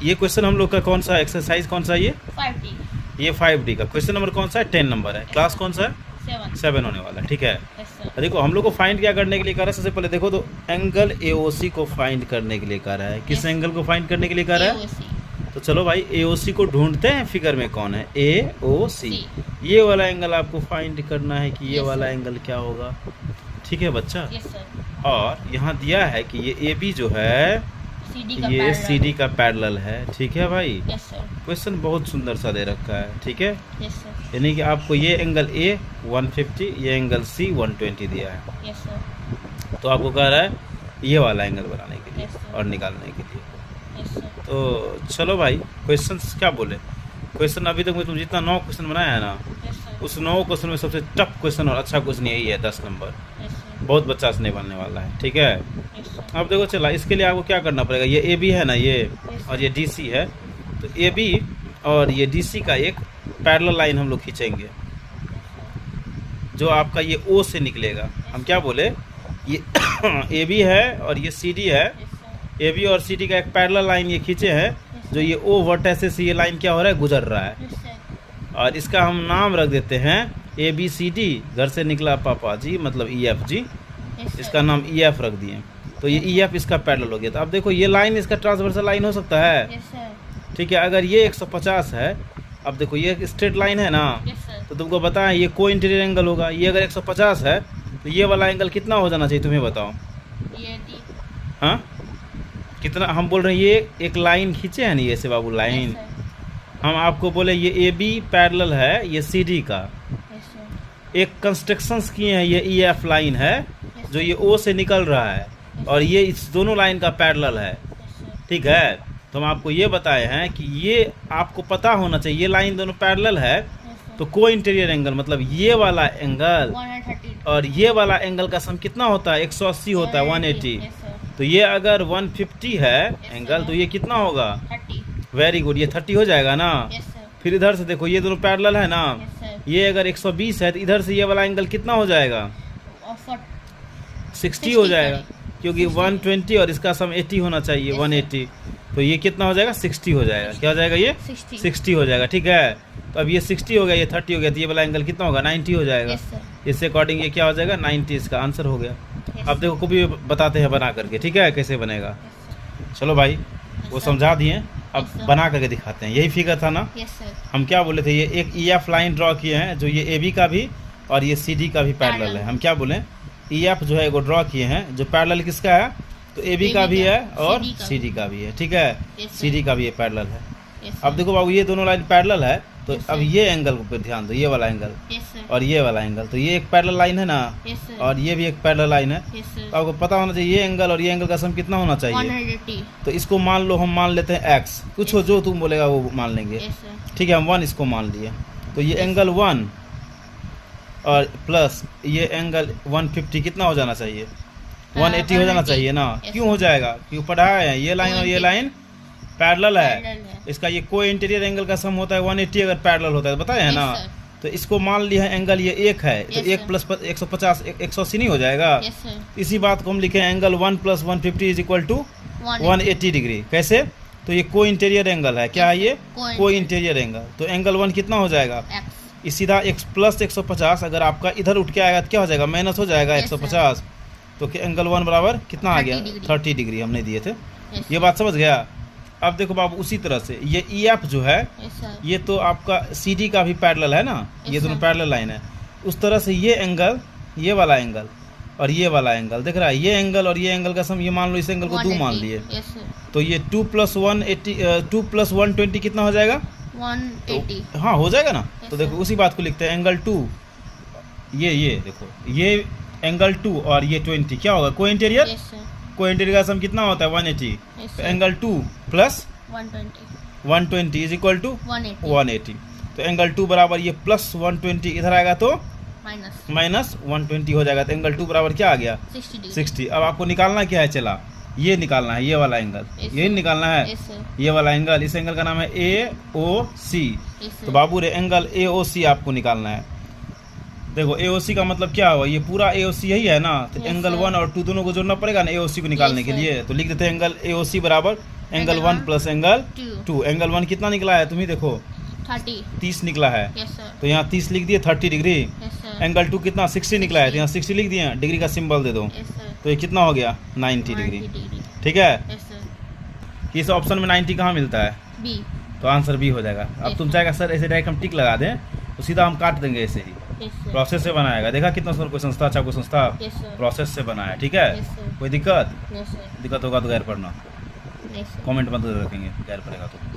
ये क्वेश्चन हम लोग का कौन सा एक्सरसाइज कौन सा है ये 5D। ये 5D का क्वेश्चन नंबर कौन सा है 10 नंबर है। क्लास कौन सा है 7 होने वाला है। ठीक है, यस सर। देखो हम लोग को फाइंड क्या करने के लिए कर रहा है। सबसे पहले देखो तो एंगल AOC को फाइंड करने के लिए कर रहा है। किस एंगल को फाइंड करने के लिए कर रहा है? AOC। तो चलो भाई AOC को ढूंढते हैं। फिगर में कौन है AOC। ये वाला एंगल आपको फाइंड करना है कि ये Yes, वाला sir. एंगल क्या होगा। ठीक है बच्चा। Yes sir. और यहाँ दिया है कि ये AB जो है CD का ये पैरेलल। CD का पैरेलल है। ठीक है भाई, यस सर। क्वेश्चन बहुत सुंदर सा दे रखा है। ठीक है, यस सर। यानी कि आपको ये एंगल A 150, ये एंगल C 120 दिया है। Yes sir. तो आपको कह रहा है ये वाला एंगल बनाने के लिए Yes, sir. और निकालने के लिए। Yes sir. तो चलो भाई क्वेश्चन क्या बोले। क्वेश्चन अभी तक में तुम जितना 9 क्वेश्चन बनाया है ना, यस सर। उस 9 क्वेश्चन में सबसे टफ क्वेश्चन और अच्छा क्वेश्चन यही है 10 नंबर। Yes sir. बहुत बच्चा से नहीं बनने वाला है। ठीक है, यस सर। अब देखो चला इसके लिए आपको क्या करना पड़ेगा। ये AB है ना ये, Yes, और ये DC है। तो AB और ये DC का एक पैरेलल लाइन हम लोग खींचेंगे जो आपका ये O से निकलेगा। हम क्या बोले, ये AB है और ये CD है। Yes sir. AB और CD का एक पैरेलल लाइन ये खींचे हैं जो ये O वर्टेक्स से ये लाइन क्या हो रहा है, गुजर रहा है। Yes sir. और इसका हम नाम रख देते हैं ABCD। घर से निकला पापा जी मतलब EFG। Yes sir. इसका नाम EF रख दिए। तो ये EF इसका पैरेलल हो गया। तो अब देखो ये लाइन इसका ट्रांसवर्सल लाइन हो सकता है। Yes sir. ठीक है, अगर ये 150 है, अब देखो ये एक स्ट्रेट लाइन है ना, यस सर। तो तुमको बताएं ये को इंटीरियर एंगल होगा। ये अगर 150 है तो ये वाला एंगल कितना हो जाना चाहिए तुम्हें बताओ। ये D। हाँ कितना, हम बोल रहे हैं ये एक लाइन खींचे हैं नहीं ऐसे बाबू लाइन। Yes sir. हम आपको बोले ये AB पैरेलल है ये CD का। Yes sir. एक कंस्ट्रक्शंस किए हैं, ये EF लाइन है जो ये O से निकल रहा है और ये इस दोनों लाइन का पैरेलल है। Yes sir. ठीक है, तो हम आपको ये बताए हैं कि ये आपको पता होना चाहिए ये लाइन दोनों पैरेलल है। Yes sir. तो को इंटीरियर एंगल मतलब ये वाला एंगल 130 और ये वाला एंगल का सम कितना होता है 180 होता है 180। Yes sir. तो ये अगर 150 है एंगल तो ये कितना होगा 30। वेरी गुड, ये 30 हो जाएगा ना। Yes sir. फिर इधर से देखो ये दोनों पैरेलल है ना, यस सर। ये अगर 120 है तो इधर से ये वाला एंगल कितना हो जाएगा और 60 हो जाएगा, sorry, क्योंकि 120 और इसका सम 80 होना चाहिए Yes, 180। तो ये कितना हो जाएगा 60 हो जाएगा। क्या हो जाएगा ये 60 हो जाएगा। ठीक है, तो अब ये 60 हो गया, ये 30 हो गया, तो ये वाला एंगल कितना होगा 90 हो जाएगा। Yes sir. इससे अकॉर्डिंग ये क्या हो जाएगा 90, इसका आंसर हो गया। Yes, अब देखो को भी बताते हैं बना करके। ठीक है, कैसे बनेगा। यस चलो भाई वो sir. समझा दिए, अब Yes, sir. बना करके दिखाते हैं। यही फिगर था ना, यस सर। हम क्या बोले थे, ये एक EF लाइन ड्रॉ किए हैं जो ये AB का भी और ये CD का भी पैरेलल है। Parallel. हम क्या बोले EF जो है वो ड्रॉ किए हैं जो पैरेलल किसका है, तो AB का भी है और CD का भी है। ठीक है, Yes, sir. CD का भी ये पैरेलल है। यस अब देखो बाबू ये दोनों लाइन पैरेलल है तो Yes, अब sir. ये एंगल पे ध्यान दो, ये वाला एंगल यस सर। और ये वाला एंगल, तो ये एक पैरेलल लाइन है ना यस सर। और ये भी एक पैरेलल लाइन है। यस तो सर। आपको पता होना चाहिए ये एंगल और ये एंगल का सम कितना होना चाहिए। 180। तो इसको मान लो, हम मान लेते हैं X, कुछ हो जो तुम बोलेगा वो मान लेंगे। Yes sir. ठीक है, हम 1 इसको मान लिए। तो ये एंगल 1 और प्लस ये एंगल 150 कितना हो जाना चाहिए 180 हो जाना चाहिए ना। Yes, क्यों हो जाएगा, क्यों पढ़ाया है ये लाइन और ये लाइन पैरेलल है। पैरेलल है। इसका ये को इंटीरियर एंगल का सम होता है 180 अगर पैरेलल होता है, बताया है Yes, ना। sir. तो इसको मान लिया है एंगल ये 1 है, तो Yes, 1 sir. प्लस 150 180 नहीं हो जाएगा। Yes sir. इसी बात को हम लिखे angle 1 plus 150 is equal to 180 degree. कैसे, तो ये को इंटीरियर एंगल है। क्या है ये को इंटीरियर एंगल। तो एंगल 1 कितना हो जाएगा, एक्स। इस सीधा x प्लस 150 अगर आपका इधर उठ के आएगा तो क्या हो जाएगा माइनस हो जाएगा Yes, 150। तो एंगल 1 बराबर कितना आ 30 गया डिग्री। 30 डिग्री हमने दिए थे। यस ये बात समझ गया। अब देखो बाबू उसी तरह से ये EF जो है यस सर। ये तो आपका CD का भी पैरेलल है ना, ये Yes, दोनों sir. पैरेलल लाइन है। उस तरह से ये एंगल, ये वाला एंगल और ये वाला एंगल दिख रहा है, ये एंगल और ये एंगल का सम ये मान लो, इस एंगल को 2 मान लिए। Yes sir. तो ये 2 प्लस 120 कितना हो जाएगा 180। हाँ हो जाएगा ना। Yes, तो देखो sir. उसी बात को लिखते हैं एंगल 2, ये देखो ये एंगल 2 और ये 20 क्या होगा co-interior. Yes sir. Co-interior का सम कितना होता है 180। यस तो sir. Angle 2 plus 120। 120 is equal to 180। 180। तो एंगल 2 बराबर ये प्लस 120 इधर आएगा तो माइनस माइनस 120 हो जाएगा। तो एंगल 2 बराबर क्या आ गया 60 डिग्री। 60। अब आपको निकालना क्या है, चला ये निकालना है, ये वाला एंगल Yes, यही sir. निकालना है। Yes sir. ये वाला एंगल, इस एंगल का नाम है AOC। यस तो सर। बाबू रे एंगल AOC आपको निकालना है। देखो AOC का मतलब क्या हुआ, ये पूरा AOC यही है ना। तो Yes, एंगल sir. 1 और 2 दोनों को जोड़ना पड़ेगा ना AOC को निकालने Yes, के sir. लिए। तो लिख देते हैं एंगल AOC बराबर एंगल 1 प्लस एंगल 2 2। एंगल 1 कितना निकला है, तुम ही देखो 30। 30 निकला है, यस सर। तो यहाँ 30 लिख दिए, 30 डिग्री। Yes sir. एंगल 2 कितना 60 निकला है, तो यहाँ 60 लिख दिए, डिग्री का सिंबल दे दो, यस सर। तो ये कितना हो गया 90 डिग्री। 90 डिग्री। ठीक है, यस सर। इस ऑप्शन में 90 कहाँ मिलता है, बी। तो आंसर बी हो जाएगा। अब तुम चाहेगा सर ऐसे डायरेक्ट हम टिक लगा दें तो सीधा हम काट देंगे ऐसे ही, यस सर। प्रोसेस से बनाएगा। देखा कितना सुंदर क्वेश्चन था, अच्छा क्वेश्चन था, यस सर। प्रोसेस से बनाया। ठीक है, यस सर। कोई दिक्कत यस सर। दिक्कत होगा तो गैर पढ़ना, यस सर। कमेंट मत रखेंगे गैर पढ़ेगा तो।